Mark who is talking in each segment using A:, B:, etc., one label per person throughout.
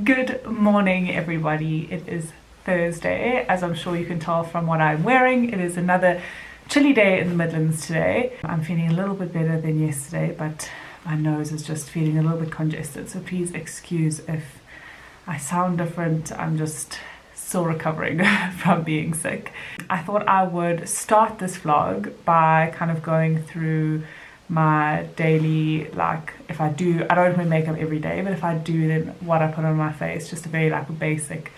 A: Good morning, everybody. It is Thursday, as I'm sure you can tell from what I'm wearing. It is another chilly day in the Midlands today. I'm feeling a little bit better than yesterday, but my nose is just feeling a little bit congested, so please excuse if I sound different. I'm just still recovering from being sick. I thought I would start this vlog by kind of going through my daily, like if I don't wear makeup every day, but if I do, then what I put on my face, just a very like basic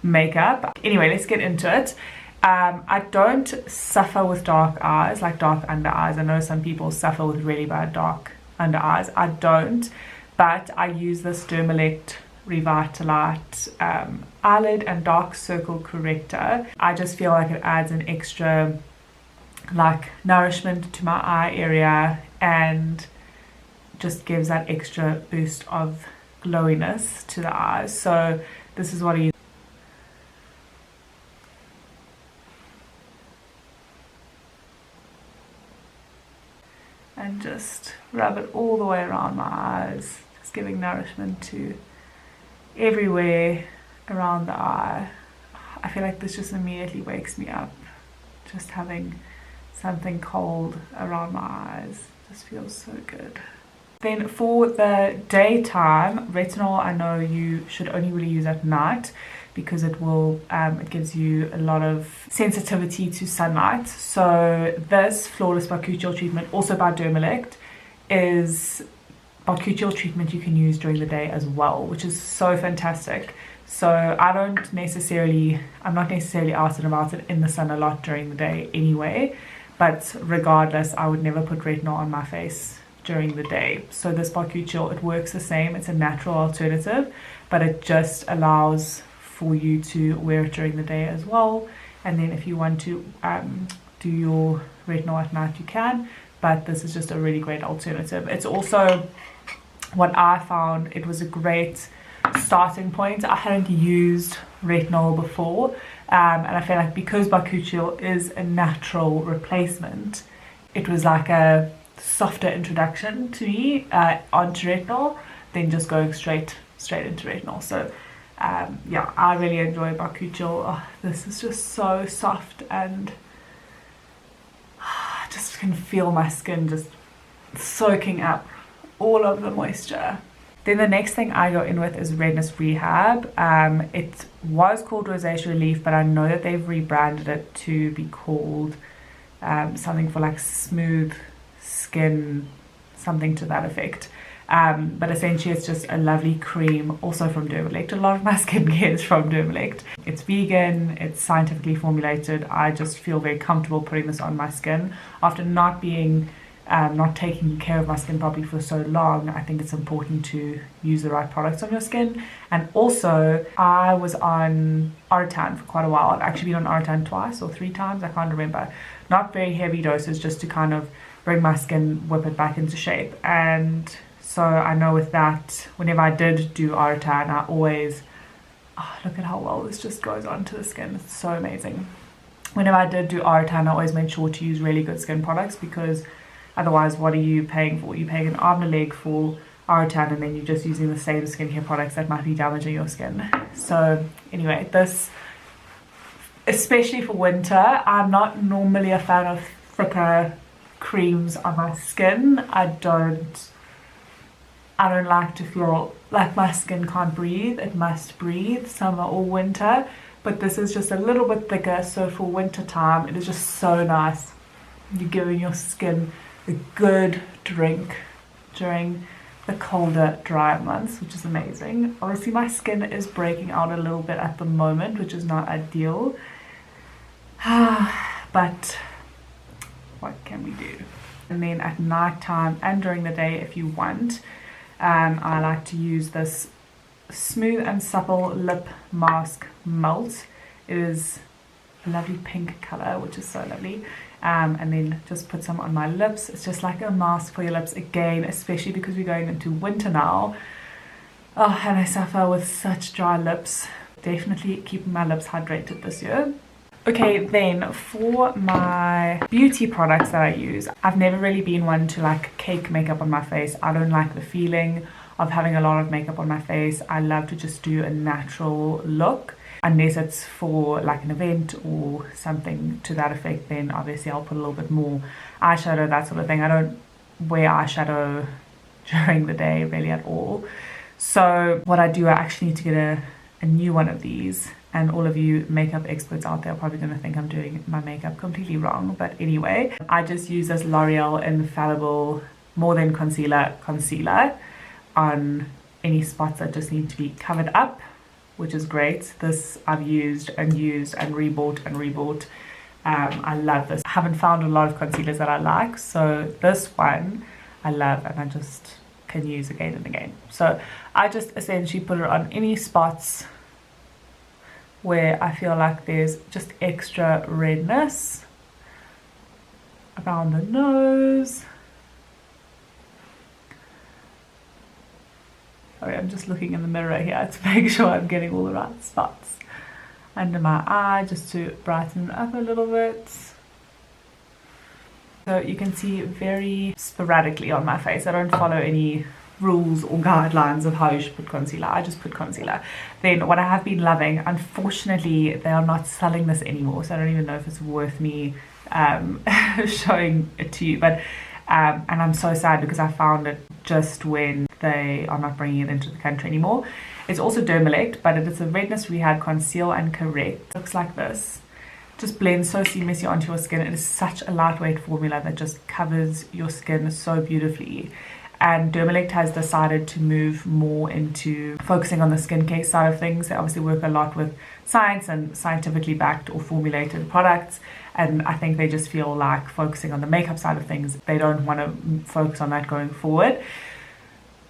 A: makeup. Anyway, let's get into it. I don't suffer with dark eyes, like dark under eyes. I know some people suffer with really bad dark under eyes. I don't, but I use this Dermalect Revitalite eyelid and dark circle corrector. I just feel like it adds an extra like nourishment to my eye area and just gives that extra boost of glowiness to the eyes. So this is what I use. And just rub it all the way around my eyes, just giving nourishment to everywhere around the eye. I feel like this just immediately wakes me up, just having something cold around my eyes just feels so good. Then for the daytime, retinol I know you should only really use at night because it gives you a lot of sensitivity to sunlight. So this Flawless Bakuchiol treatment, also by Dermalect, is Bakuchiol treatment you can use during the day as well, which is so fantastic. So I'm not necessarily out and about it in the sun a lot during the day anyway, but regardless, I would never put retinol on my face during the day. So this Bakuchiol, it works the same. It's a natural alternative, but it just allows for you to wear it during the day as well. And then if you want to do your retinol at night, you can, but this is just a really great alternative. It's also what I found, it was a great starting point. I hadn't used retinol before, and I feel like because Bakuchiol is a natural replacement, it was like a softer introduction to me onto retinol than just going straight into retinol. So yeah, I really enjoy Bakuchiol. Oh, this is just so soft, and I just can feel my skin just soaking up all of the moisture. Then the next thing I go in with is Redness Rehab. It was called Rosacea Relief, but I know that they've rebranded it to be called something for like smooth skin, something to that effect. But essentially it's just a lovely cream, also from Dermalect. A lot of my skincare is from Dermalect. It's vegan, it's scientifically formulated. I just feel very comfortable putting this on my skin. After not taking care of my skin properly for so long, I think it's important to use the right products on your skin. And also, I was on Orotan for quite a while. I've actually been on Orotan twice or 3 times, I can't remember. Not very heavy doses, just to kind of bring my skin, whip it back into shape. And so I know with that, whenever I did do Orotan, I always, look at how well this just goes onto the skin. It's so amazing. Whenever I did do Orotan, I always made sure to use really good skin products, because otherwise, what are you paying for? You're paying an arm and a leg for Orotan, and then you're just using the same skincare products that might be damaging your skin. So anyway, this, especially for winter, I'm not normally a fan of thicker creams on my skin. I don't like to feel like my skin can't breathe. It must breathe, summer or winter. But this is just a little bit thicker, so for winter time, it is just so nice. You're giving your skin a good drink during the colder, drier months, which is amazing. Obviously my skin is breaking out a little bit at the moment, which is not ideal, but what can we do? And then at night time and during the day, if you want, I like to use this Smooth and Supple Lip Mask Melt. It is a lovely pink color, which is so lovely. And then just put some on my lips. It's just like a mask for your lips again, especially because we're going into winter now. Oh, and I suffer with such dry lips. Definitely keeping my lips hydrated this year. Okay, then for my beauty products that I use, I've never really been one to like cake makeup on my face. I don't like the feeling of having a lot of makeup on my face. I love to just do a natural look. Unless it's for like an event or something to that effect, then obviously I'll put a little bit more eyeshadow, that sort of thing. I don't wear eyeshadow during the day really at all. So what I do, I actually need to get a new one of these, and all of you makeup experts out there are probably going to think I'm doing my makeup completely wrong, but anyway, I just use this L'Oreal Infallible More Than Concealer on any spots that just need to be covered up, which is great. This I've used and rebought and rebought. I love this. I haven't found a lot of concealers that I like, so this one I love and I just can use again and again. So I just essentially put it on any spots where I feel like there's just extra redness, around the nose. Sorry, I'm just looking in the mirror here to make sure I'm getting all the right spots. Under my eye, just to brighten up a little bit. So you can see very sporadically on my face. I don't follow any rules or guidelines of how you should put concealer. I just put concealer. Then what I have been loving, unfortunately they are not selling this anymore, so I don't even know if it's worth me showing it to you, but and I'm so sad because I found it just when they are not bringing it into the country anymore. It's also Dermalect, but it is a Redness Rehab Conceal and Correct. It looks like this. Just blends so seamlessly onto your skin. It is such a lightweight formula that just covers your skin so beautifully. And Dermalect has decided to move more into focusing on the skincare side of things. They obviously work a lot with science and scientifically backed or formulated products, and I think they just feel like focusing on the makeup side of things, they don't want to focus on that going forward.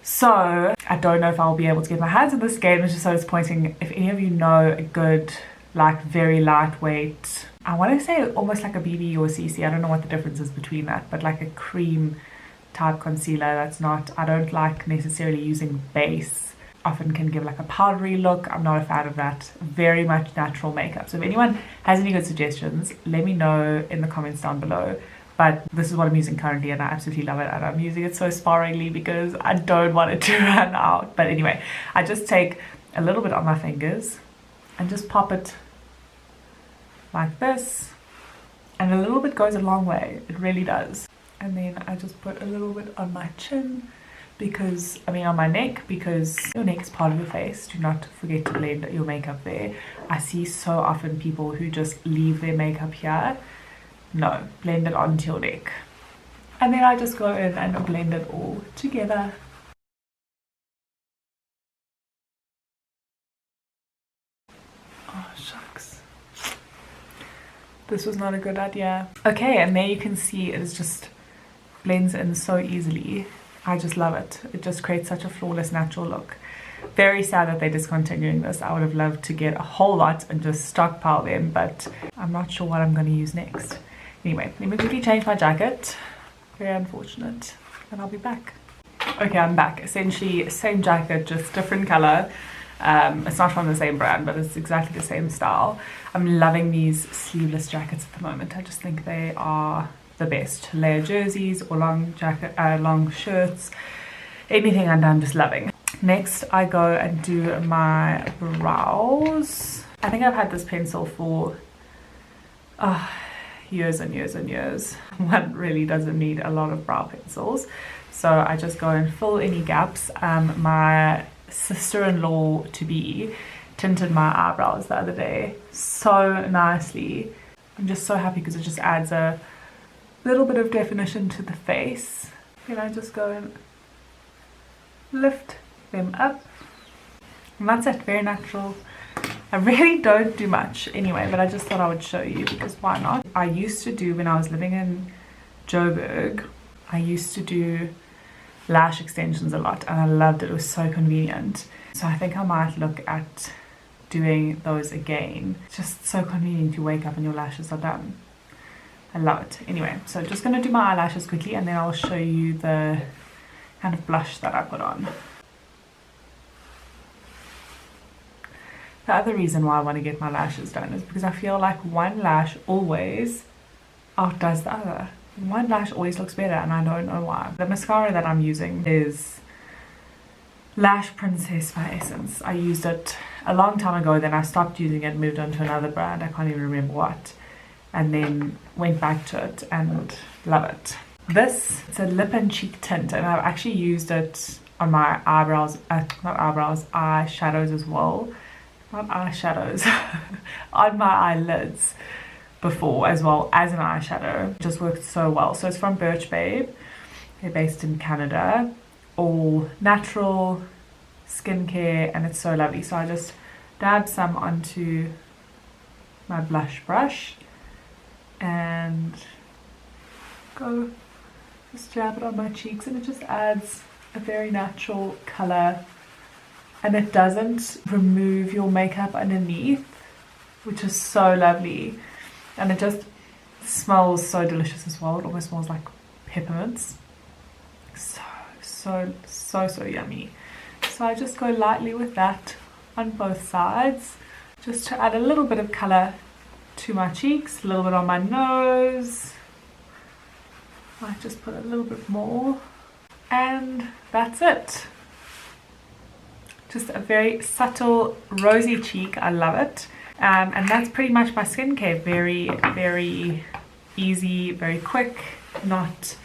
A: So I don't know if I'll be able to get my hands on this again, which is so disappointing. If any of you know a good, like very lightweight, I want to say almost like a BB or CC, I don't know what the difference is between that, but like a cream type concealer that's not, I don't like necessarily using base, often can give like a powdery look. I'm not a fan of that. Very much natural makeup. So if anyone has any good suggestions, let me know in the comments down below. But this is what I'm using currently and I absolutely love it, and I'm using it so sparingly because I don't want it to run out. But anyway, I just take a little bit on my fingers and just pop it like this, and a little bit goes a long way. It really does. And then I just put a little bit on my chin, because on my neck, because your neck is part of your face. Do not forget to blend your makeup there. I see so often people who just leave their makeup here. No, blend it onto your neck. And then I just go in and blend it all together. Oh shucks, this was not a good idea. Okay, and there you can see it is just blends in so easily. I just love it. It just creates such a flawless natural look. Very sad that they're discontinuing this. I would have loved to get a whole lot and just stockpile them, but I'm not sure what I'm going to use next. Anyway, let me quickly change my jacket. Very unfortunate, and I'll be back. Okay, I'm back. Essentially same jacket, just different color. It's not from the same brand, but it's exactly the same style. I'm loving these sleeveless jackets at the moment. I just think they are the best. Layer jerseys or long shirts, anything under, I'm just loving. Next I go and do my brows. I think I've had this pencil for years and years and years. One really doesn't need a lot of brow pencils, so I just go and fill any gaps. My sister-in-law to be tinted my eyebrows the other day so nicely. I'm just so happy because it just adds a little bit of definition to the face. Then I just go and lift them up, and that's it. Very natural. I really don't do much anyway, but I just thought I would show you because why not. I used to do, when I was living in Joburg, I used to do lash extensions a lot, and I loved it. It was so convenient. So I think I might look at doing those again. It's just so convenient. You wake up and your lashes are done. I love it. Anyway, so just going to do my eyelashes quickly, and then I'll show you the kind of blush that I put on. The other reason why I want to get my lashes done is because I feel like one lash always outdoes the other. One lash always looks better, and I don't know why. The mascara that I'm using is Lash Princess by Essence. I used it a long time ago, then I stopped using it, moved on to another brand, I can't even remember what, and then went back to it and love it. This, it's a lip and cheek tint, and I've actually used it on my eyebrows, not eyebrows, eyeshadows as well. Not eyeshadows, on my eyelids before as well as an eyeshadow. It just worked so well. So it's from Birch Babe. They're based in Canada. All natural skincare, and it's so lovely. So I just dab some onto my blush brush and go just jab it on my cheeks, and it just adds a very natural color, and it doesn't remove your makeup underneath, which is so lovely. And it just smells so delicious as well. It almost smells like peppermints. So yummy. So I just go lightly with that on both sides, just to add a little bit of color to my cheeks, a little bit on my nose. I just put a little bit more, and that's it. Just a very subtle rosy cheek. I love it. And that's pretty much my skincare. Very, very easy, very quick. Not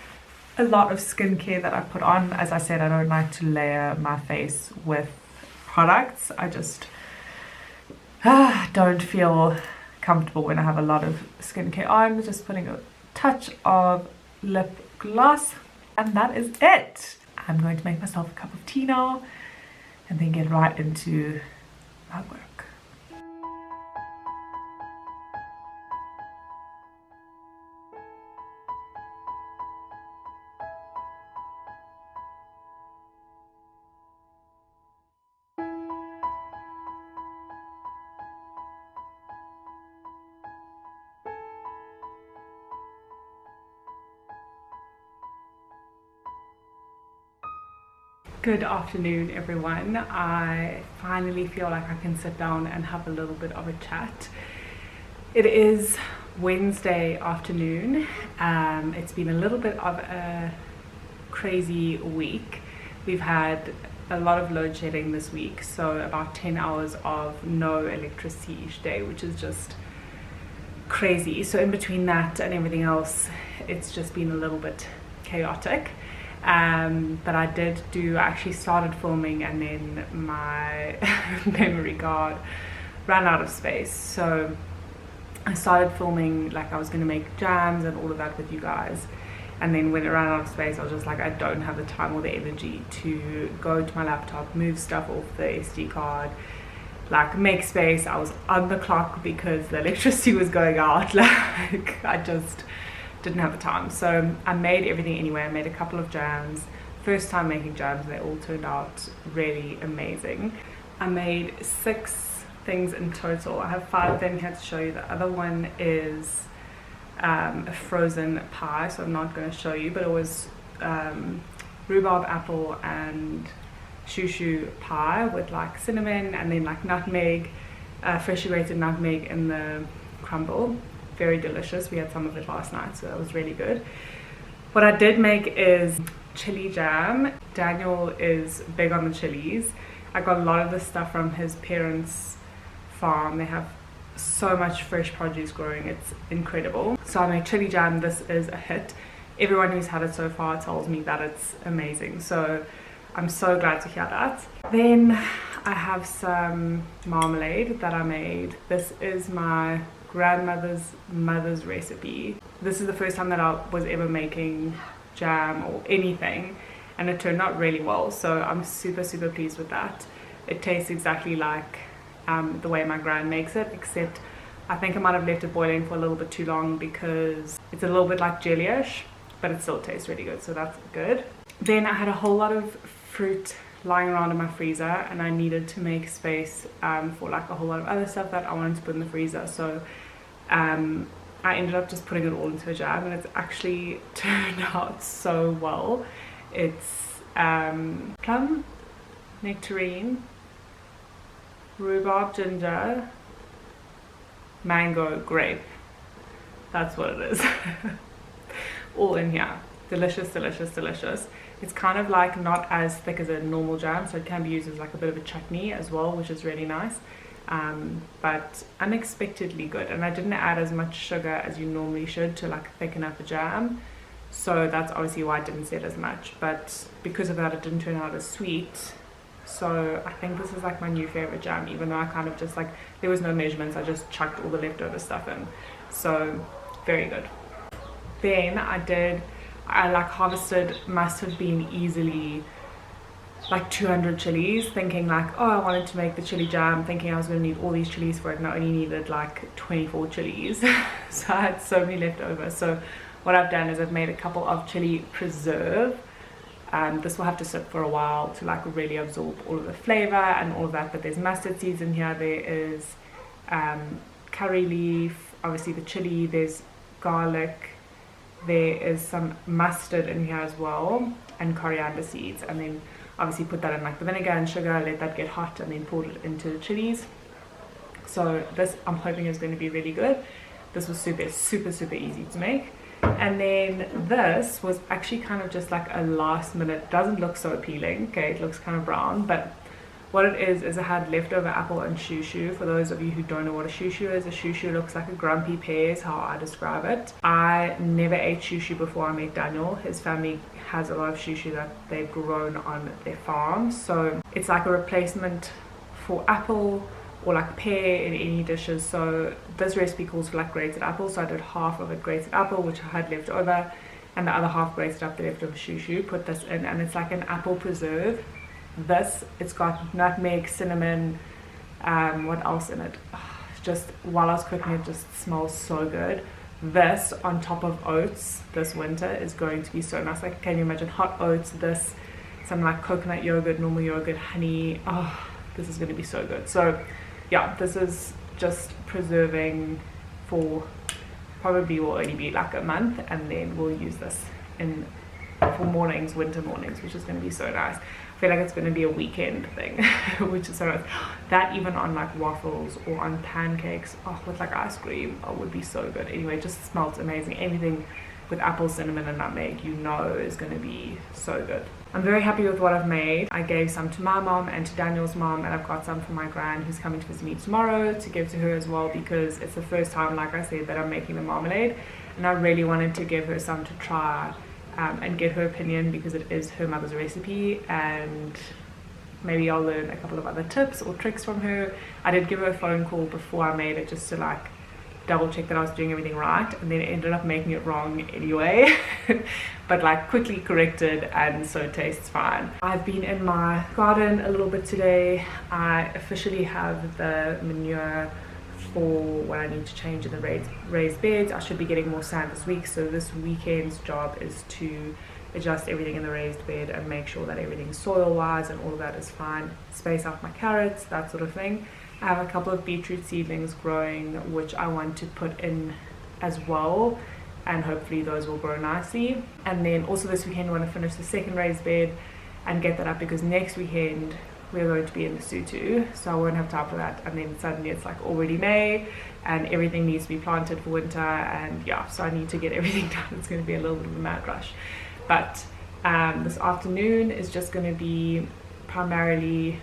A: a lot of skincare that I put on. As I said, I don't like to layer my face with products. I just don't feel comfortable when I have a lot of skincare on. Just putting a touch of lip gloss, and that is it. I'm going to make myself a cup of tea now and then get right into my work. Good afternoon, everyone. I finally feel like I can sit down and have a little bit of a chat. It is Wednesday afternoon. It's been a little bit of a crazy week. We've had a lot of load shedding this week, so about 10 hours of no electricity each day, which is just crazy. So in between that and everything else, it's just been a little bit chaotic. But I actually started filming, and then my memory card ran out of space. So I started filming like I was going to make jams and all of that with you guys. And then when it ran out of space, I was just like, I don't have the time or the energy to go to my laptop, move stuff off the SD card, like make space. I was on the clock because the electricity was going out. Like I just didn't have the time. So I made everything anyway. I made a couple of jams. First time making jams, they all turned out really amazing. I made 6 things in total. I have 5 of them here to show you. The other one is a frozen pie, so I'm not going to show you, but it was rhubarb, apple and shushu pie with like cinnamon and then like nutmeg, freshly grated nutmeg in the crumble. Very delicious. We had some of it last night, so that was really good. What I did make is chili jam. Daniel is big on the chilies. I got a lot of this stuff from his parents' farm. They have so much fresh produce growing, it's incredible. So I made chili jam. This is a hit. Everyone who's had it so far tells me that it's amazing, so I'm so glad to hear that. Then I have some marmalade that I made. This is my grandmother's mother's recipe. This is the first time that I was ever making jam or anything, and it turned out really well, so I'm super pleased with that. It tastes exactly like the way my gran makes it, except I think I might have left it boiling for a little bit too long because it's a little bit like jelly-ish, but it still tastes really good, so that's good. Then I had a whole lot of fruit lying around in my freezer, and I needed to make space for like a whole lot of other stuff that I wanted to put in the freezer, so I ended up just putting it all into a jam, and it's actually turned out so well. It's plum, nectarine, rhubarb, ginger, mango, grape. That's what it is. All in here. delicious, delicious, delicious. It's kind of like not as thick as a normal jam, so it can be used as like a bit of a chutney as well, which is really nice. But unexpectedly good, and I didn't add as much sugar as you normally should to like thicken up a jam, so that's obviously why I didn't set as much, but because of that it didn't turn out as sweet. So I think this is like my new favorite jam, even though I kind of just like, there was no measurements, I just chucked all the leftover stuff in. So very good. Then I like harvested, must have been easily like 200 chilies, thinking like, oh, I wanted to make the chili jam, thinking I was going to need all these chilies for it, and I only needed like 24 chilies. So I had so many left over. So what I've done is I've made a couple of chili preserve. This will have to sit for a while to like really absorb all of the flavor and all of that, but there's mustard seeds in here, there is curry leaf, obviously the chili, there's garlic, there is some mustard in here as well, and coriander seeds, and then obviously put that in like the vinegar and sugar, let that get hot, and then pour it into the chilies. So this I'm hoping is going to be really good. This was super easy to make. And then this was actually kind of just like a last minute, doesn't look so appealing, okay, it looks kind of brown, but what it is I had leftover apple and shushu. For those of you who don't know what a shushu is, a shushu looks like a grumpy pear is how I describe it. I never ate shushu before I met Daniel. His family has a lot of shushu that they've grown on their farm, so it's like a replacement for apple or like pear in any dishes. So this recipe calls for like grated apple, so I did half of it grated apple, which I had left over, and the other half grated up the leftover shushu, put this in, and it's like an apple preserve. This, it's got nutmeg, cinnamon, what else in it? Oh, just while I was cooking it just smells so good. This on top of oats this winter is going to be so nice. Like, can you imagine hot oats, this, some like coconut yogurt, normal yogurt, honey. Oh, this is going to be so good. So yeah, this is just preserving for probably will only be like a month, and then we'll use this for mornings, winter mornings, which is going to be so nice. I feel like it's going to be a weekend thing, which is so nice. That even on like waffles or on pancakes, oh, with like ice cream, oh, would be so good. Anyway, it just smells amazing. Anything with apple, cinnamon and nutmeg, you know, is going to be so good. I'm very happy with what I've made. I gave some to my mom and to Daniel's mom, and I've got some for my gran who's coming to visit me tomorrow to give to her as well, because it's the first time, like I said, that I'm making the marmalade, and I really wanted to give her some to try and get her opinion, because it is her mother's recipe, and maybe I'll learn a couple of other tips or tricks from her. I did give her a phone call before I made it just to like double check that I was doing everything right, and then ended up making it wrong anyway. But like quickly corrected, and so it tastes fine. I've been in my garden a little bit today. I officially have the manure for what I need to change in the raised beds. I should be getting more sand this week, so this weekend's job is to adjust everything in the raised bed and make sure that everything's soil wise and all of that is fine, space out my carrots, that sort of thing. I have a couple of beetroot seedlings growing which I want to put in as well, and hopefully those will grow nicely. And then also this weekend I want to finish the second raised bed and get that up, because next weekend we're going to be in Lesotho, so I won't have time for that, and then suddenly it's like already May and everything needs to be planted for winter, and yeah, so I need to get everything done. It's going to be a little bit of a mad rush, but this afternoon is just going to be primarily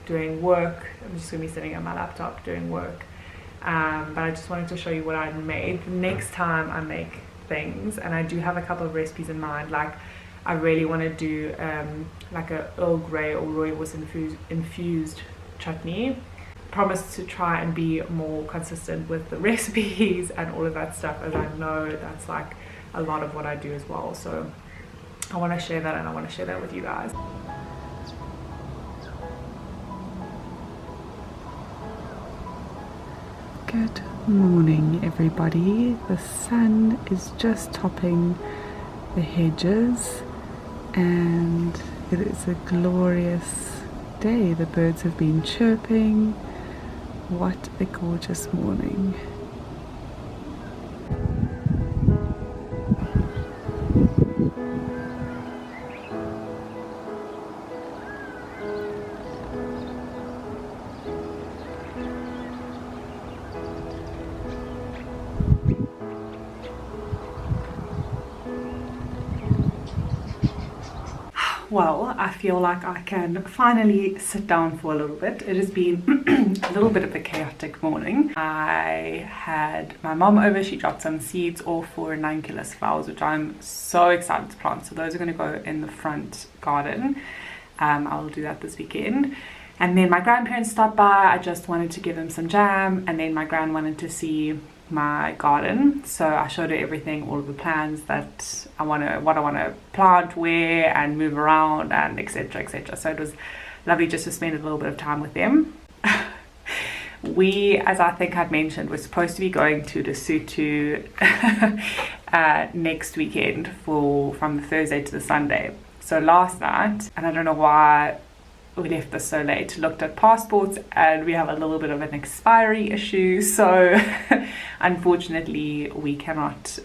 A: doing work. I'm just going to be sitting on my laptop doing work, but I just wanted to show you what I made. Next time I make things, and I do have a couple of recipes in mind, like I really want to do like a Earl Grey or rooibos infused chutney. Promise to try and be more consistent with the recipes and all of that stuff, as I know that's like a lot of what I do as well. So I want to share that, and I want to share that with you guys. Good morning, everybody. The sun is just topping the hedges, and it is a glorious day. The birds have been chirping. What a gorgeous morning. well, I feel like I can finally sit down for a little bit. It has been a little bit of a chaotic morning. I had my mom over. She dropped some seeds off for ranunculus flowers, which I'm so excited to plant. So those are going to go in the front garden. I'll do that this weekend. And then my grandparents stopped by. I just wanted to give them some jam, and then my gran wanted to see my garden, so I showed her everything, all of the plans that what I want to plant where and move around, and etc, etc. So it was lovely just to spend a little bit of time with them. We, as I think I'd mentioned, were supposed to be going to Lesotho next weekend from the Thursday to the Sunday. So last night, and I don't know why we left this so late, looked at passports, and we have a little bit of an expiry issue, so unfortunately we cannot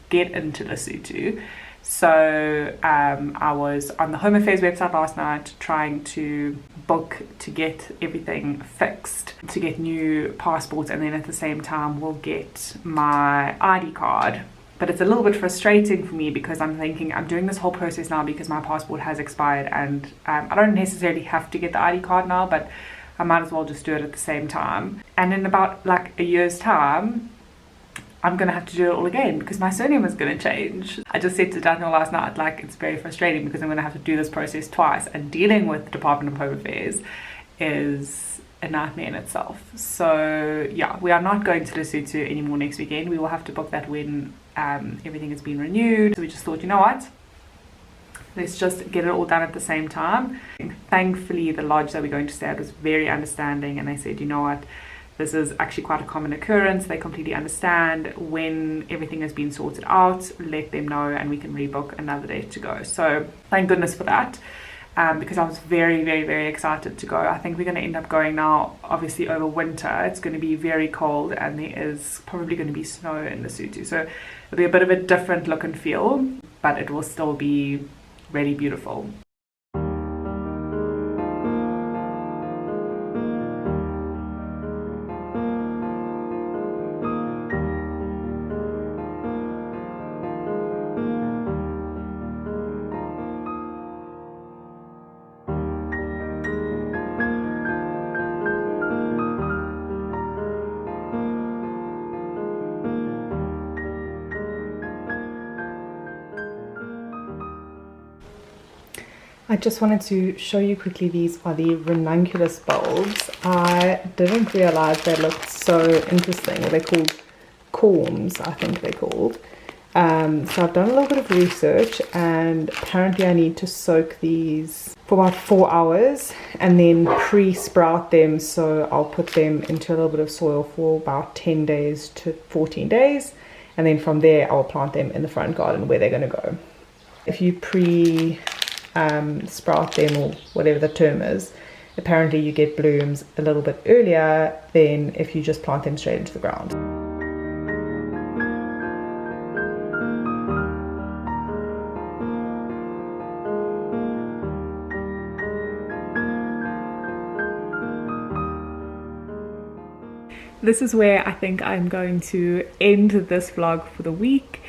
A: get into Lesotho. So I was on the Home Affairs website last night trying to book to get everything fixed, to get new passports, and then at the same time we'll get my ID card. But it's a little bit frustrating for me because I'm thinking I'm doing this whole process now because my passport has expired, and I don't necessarily have to get the ID card now, but I might as well just do it at the same time. And in about like a year's time, I'm going to have to do it all again because my surname is going to change. I just said to Daniel last night, like, it's very frustrating because I'm going to have to do this process twice, and dealing with the Department of Home Affairs is a nightmare in itself. So yeah, we are not going to Lesotho anymore next weekend. We will have to book that when everything has been renewed. So we just thought, you know what, let's just get it all done at the same time. Thankfully the lodge that we're going to stay at was very understanding, and they said, you know what, this is actually quite a common occurrence. They completely understand. When everything has been sorted out, let them know and we can rebook another day to go. So thank goodness for that. Because I was very, very, very excited to go. I think we're going to end up going now, obviously over winter. It's going to be very cold, and there is probably going to be snow in Lesotho. So it'll be a bit of a different look and feel, but it will still be really beautiful. I just wanted to show you quickly, these are the ranunculus bulbs. I didn't realize they looked so interesting. They're called corms, I think they're called. So I've done a little bit of research, and apparently I need to soak these for about 4 hours and then pre-sprout them. So I'll put them into a little bit of soil for about 10 days to 14 days. And then from there I'll plant them in the front garden where they're going to go. If you sprout them, or whatever the term is, apparently you get blooms a little bit earlier than if you just plant them straight into the ground. This is where I think I'm going to end this vlog for the week.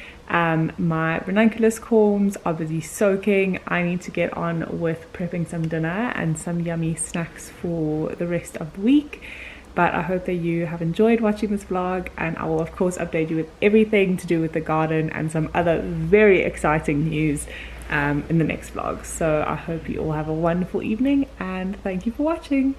A: My ranunculus corms are busy soaking. I need to get on with prepping some dinner and some yummy snacks for the rest of the week. But I hope that you have enjoyed watching this vlog, and I will of course update you with everything to do with the garden and some other very exciting news in the next vlog. So I hope you all have a wonderful evening, and thank you for watching.